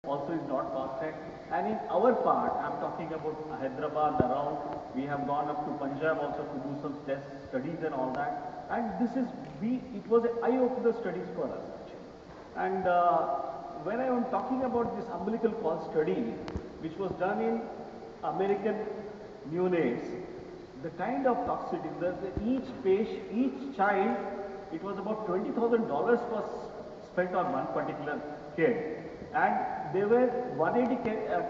also is not perfect. And in our part, I'm talking about Hyderabad around, we have gone up to Punjab also to do some test studies and all that. And it was an eye-opener studies for us actually. And when I am talking about this umbilical cord study, which was done in American neonates, the kind of toxicity, each patient, each child, it was about $20,000 was spent on one particular kid. And there were 180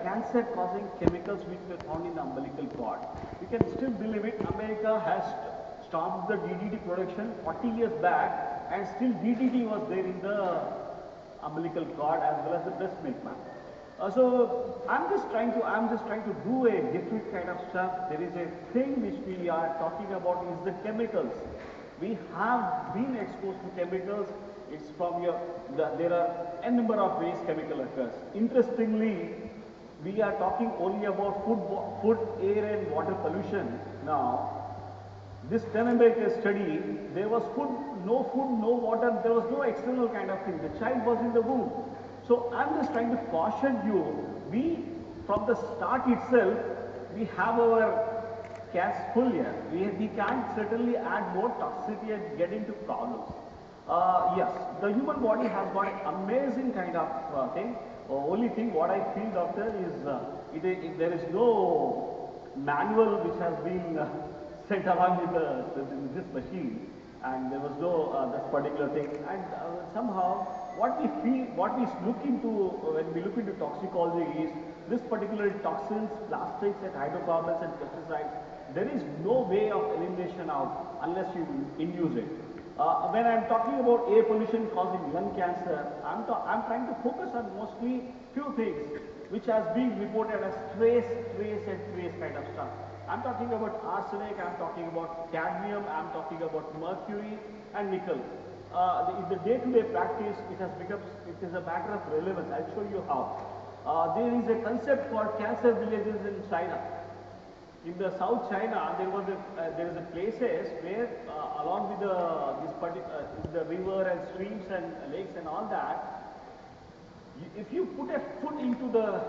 cancer-causing chemicals which were found in the umbilical cord. You can still believe it, America has stopped the DDT production 40 years back, and still DDT was there in the umbilical cord as well as the breast milk man. So I'm just trying to do a different kind of stuff. There is a thing which we are talking about is the chemicals. We have been exposed to chemicals. It's from there are a number of ways chemical occurs. Interestingly, we are talking only about food, air and water pollution now. This 10 study, there was food, no water, there was no external kind of thing. The child was in the womb. So I'm just trying to caution you, from the start itself, we have our cans full here. We can't certainly add more toxicity and get into problems. Yes, the human body has got an amazing kind of thing. Only thing what I feel, doctor, is there is no manual which has been sent along with this machine, and there was no this particular thing. And somehow, what we look into when we look into toxicology is this particular toxins, plastics, and hydrocarbons and pesticides. There is no way of elimination out unless you induce it. When I'm talking about air pollution causing lung cancer, I'm trying to focus on mostly few things which has been reported as trace kind of stuff. I'm talking about arsenic, I'm talking about cadmium, I'm talking about mercury and nickel. In the day-to-day practice, it is a matter of relevance. I'll show you how. There is a concept called cancer villages in China. In the South China, there is a places where along with the river and streams and lakes and all that, if you put a foot into the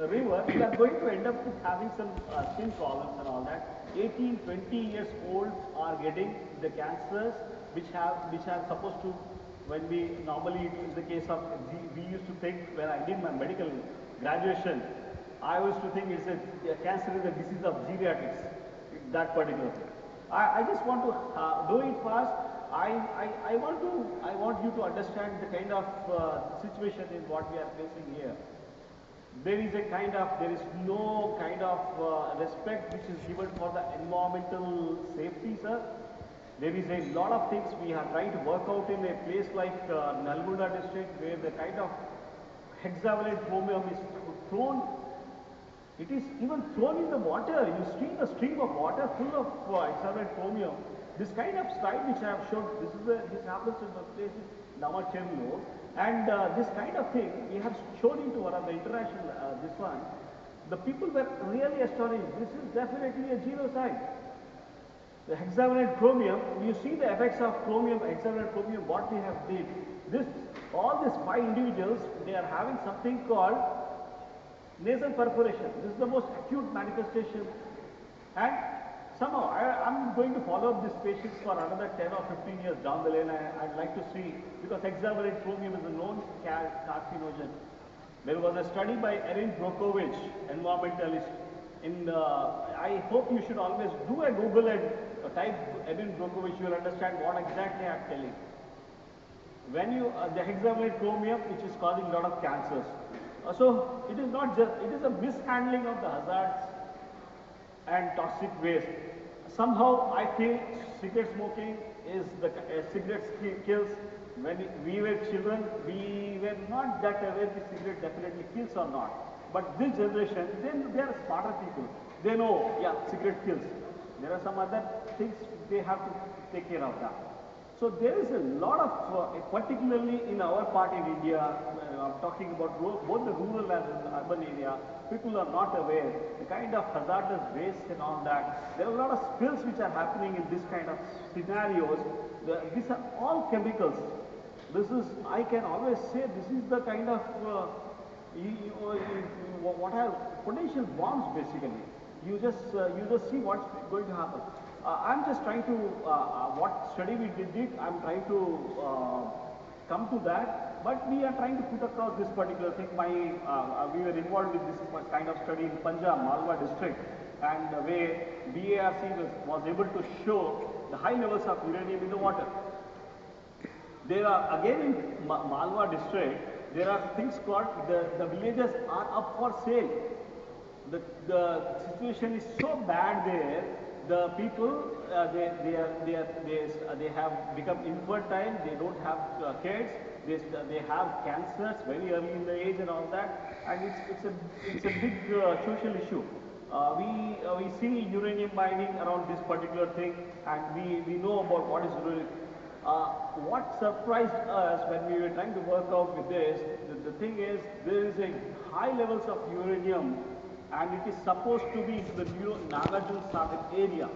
river, you are going to end up with having some skin problems and all that. 18, 20 years old are getting the cancers which are supposed to, when we normally, in the case of, we used to think, when I did my medical graduation, I used to think cancer is a disease of geriatrics, that particular thing. I just want to do it fast. I want you to understand the kind of situation is what we are facing here. There is no kind of respect which is given for the environmental safety, sir. There is a lot of things we are trying to work out in a place like Nalgonda district, where the kind of hexavalent chromium is thrown. It is even thrown in the water. You see the stream of water full of hexavalent chromium. This kind of slide which I have shown, this happens in the place in Namacherlo. And this kind of thing, we have shown into one of the international, this one. The people were really astonished. This is definitely a genocide. The hexavalent chromium, you see the effects of hexavalent chromium, what we have did. All these 5 individuals, they are having something called nasal perforation. This is the most acute manifestation. And somehow, I'm going to follow up these patients for another 10 or 15 years down the lane. I'd like to see, because hexavalent chromium is a known carcinogen. There was a study by Erin Brockovich, environmentalist. I hope you should always do a Google and type Erin Brockovich, you will understand what exactly I'm telling. When the hexavalent chromium, which is causing a lot of cancers. So it is not just, it is a mishandling of the hazards and toxic waste. Somehow I feel cigarette smoking is cigarette kills. When we were children, we were not that aware the cigarette definitely kills or not. But this generation, they are smarter people. They know, yeah, cigarette kills. There are some other things they have to take care of that. So there is a lot of, particularly in our part in India, I'm talking about both the rural and the urban area, people are not aware the kind of hazardous waste and all that. There are a lot of spills which are happening in this kind of scenarios. These are all chemicals. I can always say this is the kind of what are potential bombs basically. You just see what's going to happen. I'm just trying to what study we did. I'm trying to come to that, but we are trying to put across this particular thing. We were involved with this kind of study in Punjab, Malwa district, and where BARC was able to show the high levels of uranium in the water. There are, again in Malwa district, there are things called, the villages are up for sale. The situation is so bad there, the people, they have become infertile, they don't have kids, they have cancers very early in the age and all that, and it's a big social issue. We see uranium mining around this particular thing, and we know about what is uranium. What surprised us when we were trying to work out with this, the thing is there is a high levels of uranium, and it is supposed to be into the Nagarjuna Sagar area.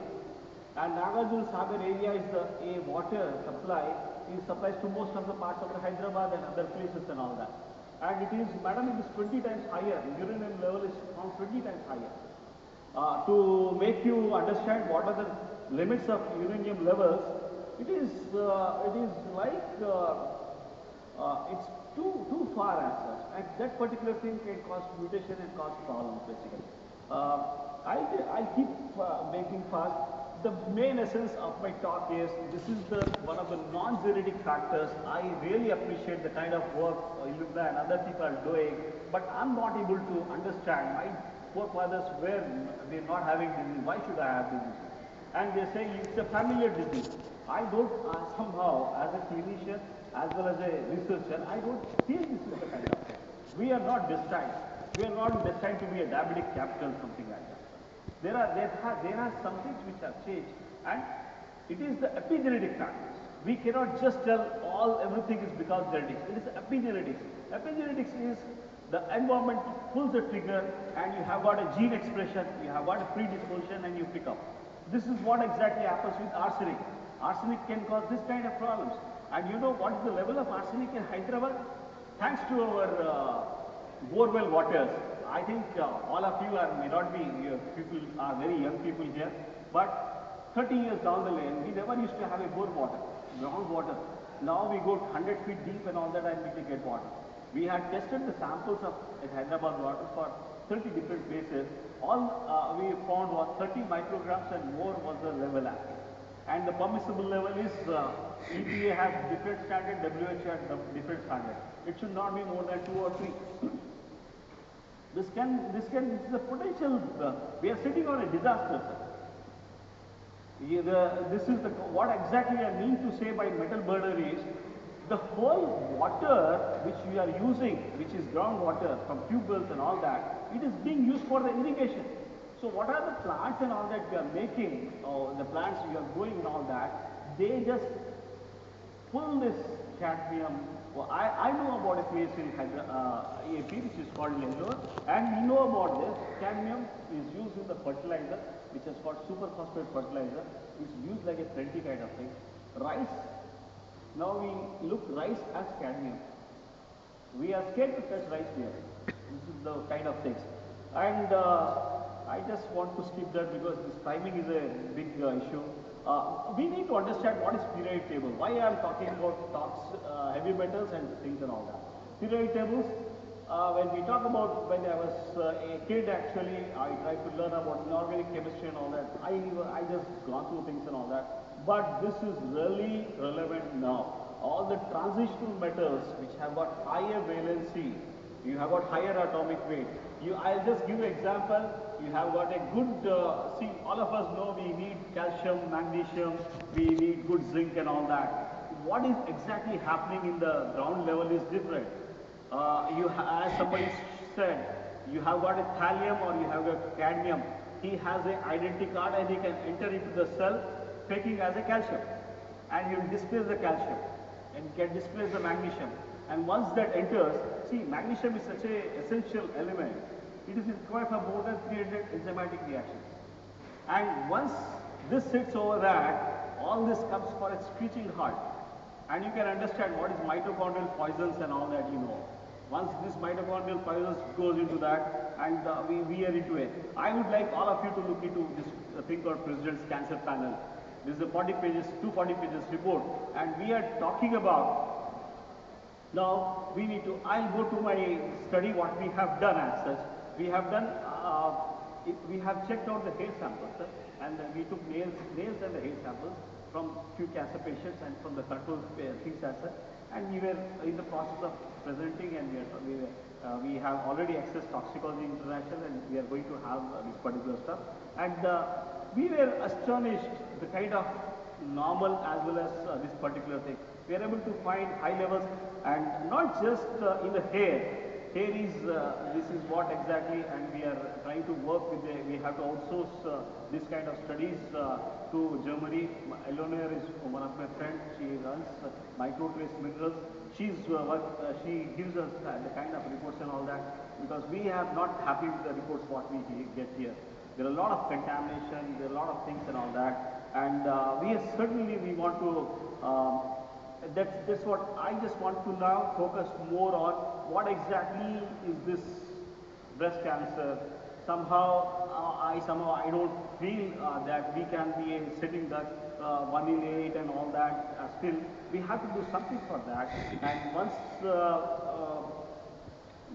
And Nagarjuna Sagar area is a water supply, it supplies to most of the parts of the Hyderabad and other places and all that. And it is, madam, it is 20 times higher, uranium level is found 20 times higher. To make you understand what are the limits of uranium levels, it is like it's too far as such, and that particular thing can cause mutation and cause problems basically. I'll keep making fast. The main essence of my talk is this is one of the non-genetic factors. I really appreciate the kind of work Ilumna and other people are doing, but I'm not able to understand. My forefathers they're not having disease. Why should I have disease? And they say it's a familiar disease. I don't somehow, as a clinician, as well as a researcher, I don't feel this is the kind of thing. We are not destined. We are not destined to be a diabetic capital, something like that. There are some things which have changed, and it is the epigenetic factors. We cannot just tell everything is because genetics. It is epigenetics. Epigenetics is the environment pulls the trigger, and you have got a gene expression, you have got a predisposition, and you pick up. This is what exactly happens with arsenic. Arsenic can cause this kind of problems. And you know what is the level of arsenic in Hyderabad? Thanks to our borewell waters. I think all of you may not be, people are very young people here, but 30 years down the lane, we never used to have a bore water, ground water. Now we go 100 feet deep and all that, and we can get water. We had tested the samples of Hyderabad water for 30 different places. All we found was 30 micrograms and more was the level at. And the permissible level is EPA has different standard, WHO has different standard. It should not be more than 2 or 3. This is a potential. We are sitting on a disaster, sir. What exactly I mean to say by metal burner is the whole water which we are using, which is groundwater from tube wells and all that, it is being used for the irrigation. So what are the plants and all that we are making, or the plants we are growing and all that, they just pull this cadmium. Well, I know about a place in AP which is called Nellore, and we know about this. Cadmium is used in the fertilizer, which is called superphosphate fertilizer. It's used like a plenty kind of thing. Rice, now we look rice as cadmium. We are scared to touch rice here. This is the kind of things. And I just want to skip that because this timing is a big issue. We need to understand what is periodic table. Why I am talking about heavy metals and things and all that. Periodic tables, when we talk about, when I was a kid actually, I tried to learn about inorganic chemistry and all that. I just gone through things and all that. But this is really relevant now. All the transitional metals which have got higher valency, you have got higher atomic weight. I'll just give you an example. You have got a good, see, all of us know we need calcium, magnesium, we need good zinc and all that. What is exactly happening in the ground level is different. As somebody said, you have got a thallium or you have got cadmium. He has an identity card and he can enter into the cell taking as a calcium. And he will displace the calcium and can displace the magnesium. And once that enters, see, magnesium is such an essential element. It is required for more than 300 enzymatic reactions. And once this sits over that, all this comes for a screeching halt. And you can understand what is mitochondrial poisons and all that, you know. Once this mitochondrial pyrosis goes into that, and we are into it. I would like all of you to look into this thing called President's Cancer Panel. This is a 40 pages, 240 pages report, and we are talking about now we need to, I'll go to my study what we have done as such. We have done, we have checked out the hair samples, sir, and we took nails and the hair samples from few cancer patients and from the control things as such. And we were in the process of presenting, and we have already accessed Toxicology International, and we are going to have this particular stuff. And we were astonished the kind of normal as well as this particular thing. We are able to find high levels, and not just in the hair. Hair is, this is what exactly, and we are trying to work with, we have to outsource this kind of studies to Germany. Eleanor is one of my friends, she runs microtrace minerals. She gives us the kind of reports and all that, because we are not happy with the reports what we get here. There are a lot of contamination, there are a lot of things and all that, and we want to that's what I just want to now focus more on. What exactly is this breast cancer? Somehow I don't feel that we can be setting that 1 in 8 and all that. Still, we have to do something for that. And once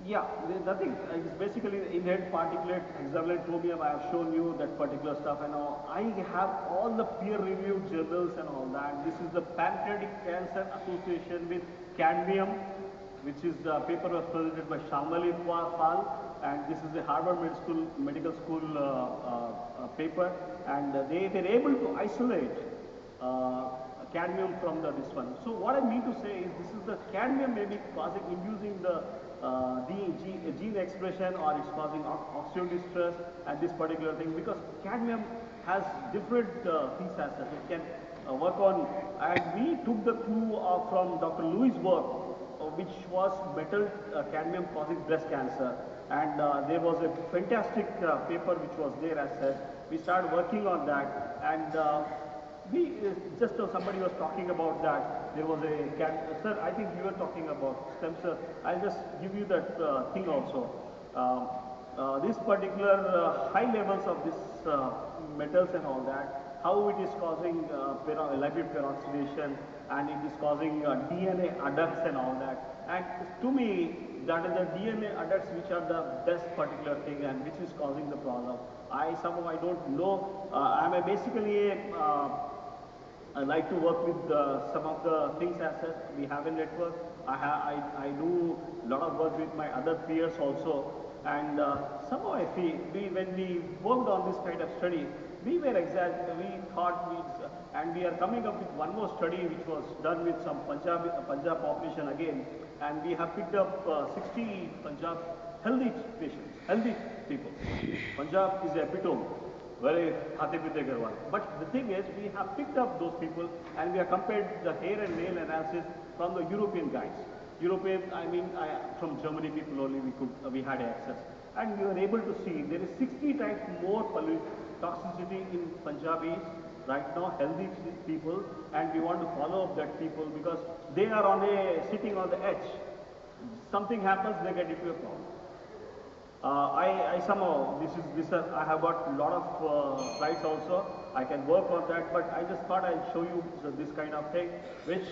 yeah, nothing. It's basically the inherent particulate hexavalent chromium. I have shown you that particular stuff, and I have all the peer-reviewed journals and all that. This is the Pancreatic Cancer Association with cadmium, which is the paper was presented by Shamali Pal, and this is the Harvard Medical School paper, and they were able to isolate cadmium from this one. So what I mean to say is this is the cadmium may be inducing the gene expression, or it's causing oxidative stress at this particular thing, because cadmium has different things as such. It can work on, and we took the clue from Dr. Louis' work, which was metal cadmium causing breast cancer, and there was a fantastic paper which was there as such. We started working on that, and just somebody was talking about that. There was sir, I think you were talking about stem cell. I'll just give you that thing also. This particular high levels of this metals and all that, how it is causing lipid peroxidation, and it is causing DNA adducts and all that. And to me, that is the DNA adducts which are the best particular thing, and which is causing the problem. Somehow I don't know. I'm basically I like to work with some of the things as such. We have a network. I do a lot of work with my other peers also. And somehow I feel when we worked on this kind of study, we thought, and we are coming up with one more study which was done with some Punjab population again, and we have picked up 60 Punjab healthy patients, healthy people. Punjab is a epitome. Very khate pite garwal. But the thing is, we have picked up those people, and we have compared the hair and nail analysis from the European guys. From Germany people only we had access, and we were able to see there is 60 times more toxicity in Punjabis right now, healthy people, and we want to follow up that people, because they are sitting on the edge. Something happens, they get into a problem. I somehow, I have got a lot of slides also. I can work on that, but I just thought I'll show you this kind of thing, which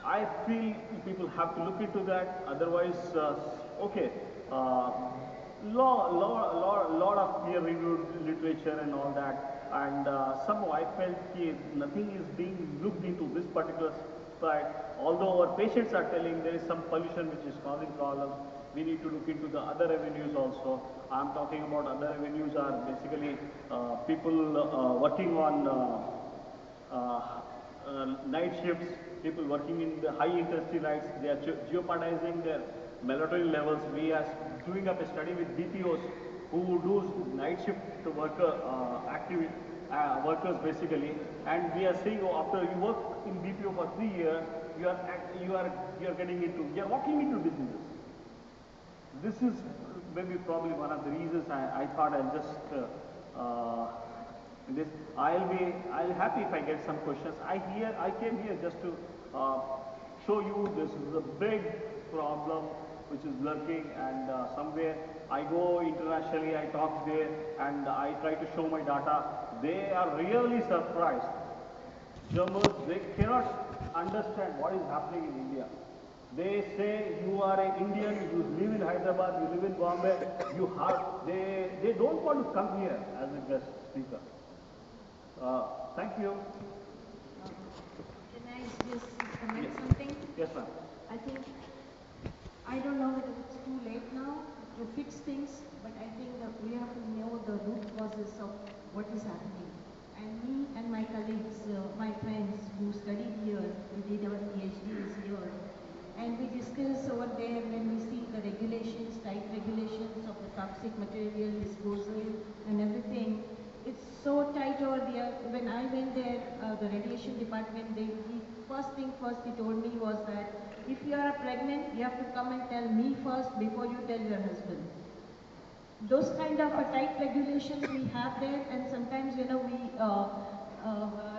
I feel people have to look into that. Otherwise, okay, lot of peer-reviewed literature and all that, and somehow I felt nothing is being looked into this particular side. Although our patients are telling there is some pollution which is causing problems, we need to look into the other avenues also. I'm talking about other avenues are basically people working on night shifts, people working in the high intensity nights. They are jeopardizing their melatonin levels. We are doing up a study with BPOs who do night shift workers basically, and we are saying, after you work in BPO for 3 years, you are walking into diseases. This is maybe probably one of the reasons I thought I'll just I'll happy if I get some questions. I came here just to show you this is a big problem which is lurking, and somewhere I go internationally, I talk there, and I try to show my data. They are really surprised. Germans, they cannot understand what is happening in India. They say you are an Indian, you live in Hyderabad, you live in Bombay, they don't want to come here as a guest speaker. Thank you. Can I just comment something? Yes, ma'am. I think, I don't know whether it's too late now to fix things, but I think that we have to know the root causes of what is happening. And me and my colleagues, my friends who studied here, we did our PhDs here, and we discuss over there when we see the regulations, tight regulations of the toxic material disposal and everything. It's so tight over there. When I went there, the radiation department, first thing first he told me was that if you are pregnant, you have to come and tell me first before you tell your husband. Those kind of tight regulations we have there, and sometimes, you know, we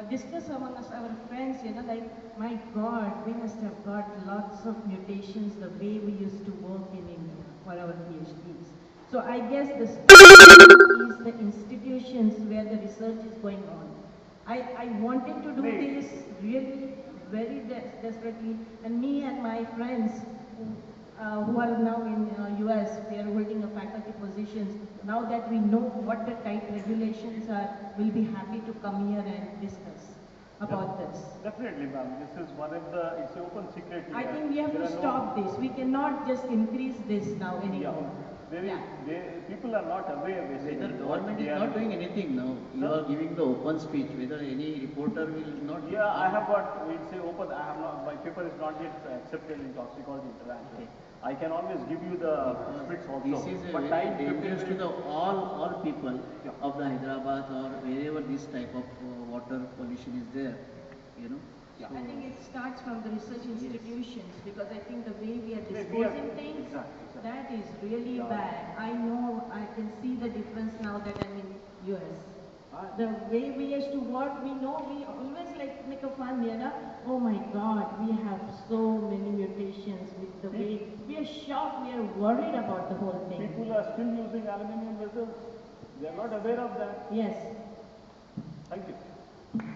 discuss among us, our friends, you know, like, my God, we must have got lots of mutations the way we used to work in India for our PhDs. So I guess the is the institutions where the research is going on. I wanted to do this really very desperately, and me and my friends who are now in US, they are holding a faculty positions. Now that we know what the tight regulations are, we'll be happy to come here and discuss about this. Definitely, ma'am. This is one of the, it's an open secret here. I think we have to stop this. We cannot just increase this now anymore. People are not aware. Whether government is not doing anything now, you are giving the open speech, whether any reporter will not. Yeah, I have got, we'll say open, I have not, my paper is not yet accepted in Toxicology International. Okay. I can always give you the splits also. This is but very time dangerous to the all people Yeah. of the Hyderabad or wherever this type of water pollution is there, you know. Yeah. I think it starts from the research institutions, because I think the way we are We are- disposing things, exactly. that is really bad. I know, I can see the difference now that I'm in US. The way we used to work, we know, we always like make a fun, you know. Oh my God, we have so many mutations with the way, we are shocked, we are worried about the whole thing. People are still using aluminum vessels. They are not aware of that. Yes. Thank you.